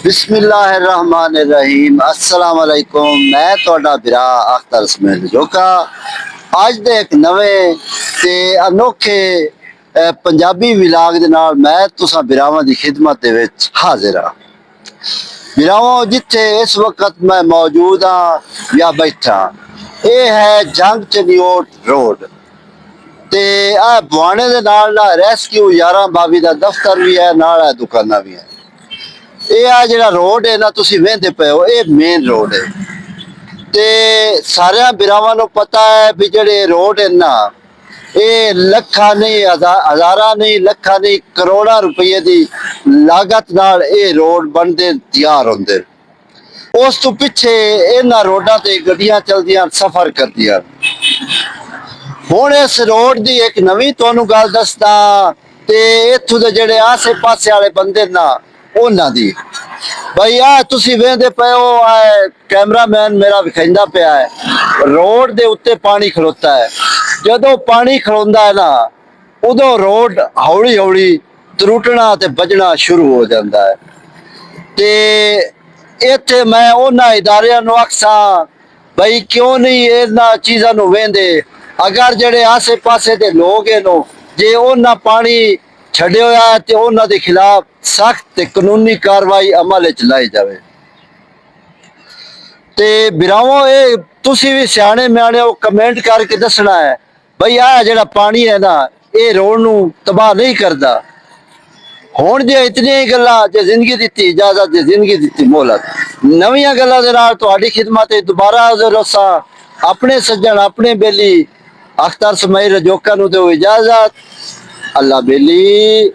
बिस्मिल्लाहिर्रहमानिर्रहीम अस्सलाम वालेकुम। मैं ਤੁਹਾਡਾ ਵੀਰਾ ਅਖਤਰ ਸਮੇਲ ਜੋਕਾ ਅੱਜ ਦੇ ਇੱਕ ਨਵੇਂ ਤੇ ਅਨੋਖੇ ਪੰਜਾਬੀ ਵਿਲਾਗ ਦੇ ਨਾਲ ਮੈਂ ਤੁਸਾਂ ਵੀਰਾਵਾਂ ਦੀ ਖਿਦਮਤ ਦੇ ਵਿੱਚ ਹਾਜ਼ਰ ਹਾਂ। ਵੀਰਾਵਾਂ ਜਿੱਥੇ ਇਸ ਵਕਤ ਮੈਂ ਮੌਜੂਦ ਹਾਂ ਜਾਂ ਬੈਠਾ, ਇਹ ਹੈ ਜੰਗ ਚਨਿਓਟ ਰੋਡ ਤੇ ਆ ਬਵਾਣੇ ਦੇ ਨਾਲ ਰੈਸਕਿਊ 11/22 ਦਾ ਦਫ਼ਤਰ ਵੀ ਹੈ, ਨਾਲ ਦੁਕਾਨਾਂ ਵੀ ਹੈ। ਇਹ ਆ ਜਿਹੜਾ ਰੋਡ ਹੈ ਨਾ, ਤੁਸੀਂ ਵੇਖਦੇ ਪਏ ਹੋ, ਇਹ ਮੇਨ ਰੋਡ ਹੈ ਤੇ ਸਾਰਿਆਂ ਵੀਰਾਵਾਂ ਨੂੰ ਪਤਾ ਹੈ ਵੀ ਜਿਹੜੇ ਰੋਡ ਹੈ ਨਾ, ਇਹ ਲੱਖਾਂ ਨਹੀਂ, ਹਜ਼ਾਰਾਂ ਨਹੀਂ, ਲੱਖਾਂ ਨਹੀਂ, ਕਰੋੜਾਂ ਰੁਪਏ ਦੀ ਲਾਗਤ ਨਾਲ ਇਹ ਰੋਡ ਬਣਦੇ ਤਿਆਰ ਹੁੰਦੇ। ਉਸ ਤੋਂ ਪਿੱਛੇ ਇਹਨਾਂ ਰੋਡਾਂ ਤੇ ਗੱਡੀਆਂ ਚਲਦੀਆਂ ਸਫ਼ਰ ਕਰਦੀਆਂ। ਹੁਣ ਇਸ ਰੋਡ ਦੀ ਇੱਕ ਨਵੀਂ ਤੁਹਾਨੂੰ ਗੱਲ ਦੱਸਦਾ ਤੇ ਇੱਥੋਂ ਦੇ ਜਿਹੜੇ ਆਸੇ ਪਾਸੇ ਵਾਲੇ ਬੰਦੇ ਨਾ, ਉਹਨਾਂ ਦੀ ਬਈ ਆ ਤੁਸੀਂ ਵੇਖਦੇ ਪਏ ਹੋ, ਕੈਮਰਾਮੈਨ ਮੇਰਾ ਵਿਖਾਉਂਦਾ ਪਿਆ ਹੈ, ਰੋਡ ਦੇ ਉੱਤੇ ਪਾਣੀ ਖਲੋਤਾ ਹੈ। ਜਦੋਂ ਪਾਣੀ ਖਲੋਂਦਾ ਹੈ ਨਾ, ਉਦੋਂ ਰੋਡ ਹੌਲੀ ਹੌਲੀ ਤਰੁੱਟਣਾ ਤੇ ਵੱਜਣਾ ਸ਼ੁਰੂ ਹੋ ਜਾਂਦਾ ਹੈ। ਤੇ ਇੱਥੇ ਮੈਂ ਉਹਨਾਂ ਇਦਾਰਿਆਂ ਨੂੰ ਆਖਾਂ ਬਈ ਕਿਉਂ ਨਹੀਂ ਇਹਨਾਂ ਚੀਜ਼ਾਂ ਨੂੰ ਵੇਂਦੇ। ਅਗਰ ਜਿਹੜੇ ਆਸੇ ਪਾਸੇ ਦੇ ਲੋਕ ਇਹਨੂੰ ਜੇ ਉਹਨਾਂ ਪਾਣੀ ਛੱਡਿਆ ਹੋਇਆ ਤੇ ਉਹਨਾਂ ਦੇ ਖਿਲਾਫ ਸਖਤ ਤੇ ਕਾਨੂੰਨੀ ਕਾਰਵਾਈ ਅਮਲ ਵਿੱਚ ਲਾਈ ਜਾਵੇ। ਤੇ ਵੀਰਾਵੋ, ਇਹ ਤੁਸੀਂ ਵੀ ਸਿਆਣੇ ਮਿਆਣੇ ਹੋ, ਕਮੈਂਟ ਕਰਕੇ ਦੱਸਣਾ ਹੈ ਬਈ ਆਹ ਜਿਹੜਾ ਪਾਣੀ ਹੈ ਨਾ, ਇਹ ਰੋਡ ਨੂੰ ਤਬਾਹ ਨਹੀਂ ਕਰਦਾ। ਹੁਣ ਜੇ ਇਤਨੀਆਂ ਹੀ ਗੱਲਾਂ, ਜੇ ਜ਼ਿੰਦਗੀ ਦਿੱਤੀ ਇਜਾਜ਼ਤ, ਜੇ ਜ਼ਿੰਦਗੀ ਦਿੱਤੀ ਮੋਹਲਤ, ਨਵੀਆਂ ਗੱਲਾਂ ਦੇ ਨਾਲ ਤੁਹਾਡੀ ਖਿਦਮਤ ਦੁਬਾਰਾ ਹਾਜ਼ਰ ਹੋਸਾਂ। ਆਪਣੇ ਸੱਜਣ, ਆਪਣੇ ਬੇਲੀ ਅਖਤਰ ਸਮੇਲ ਜੋਕਾ ਨੂੰ ਦਿਓ ਇਜਾਜ਼ਤ। ਅੱਲਾ ਬੇਲੀ।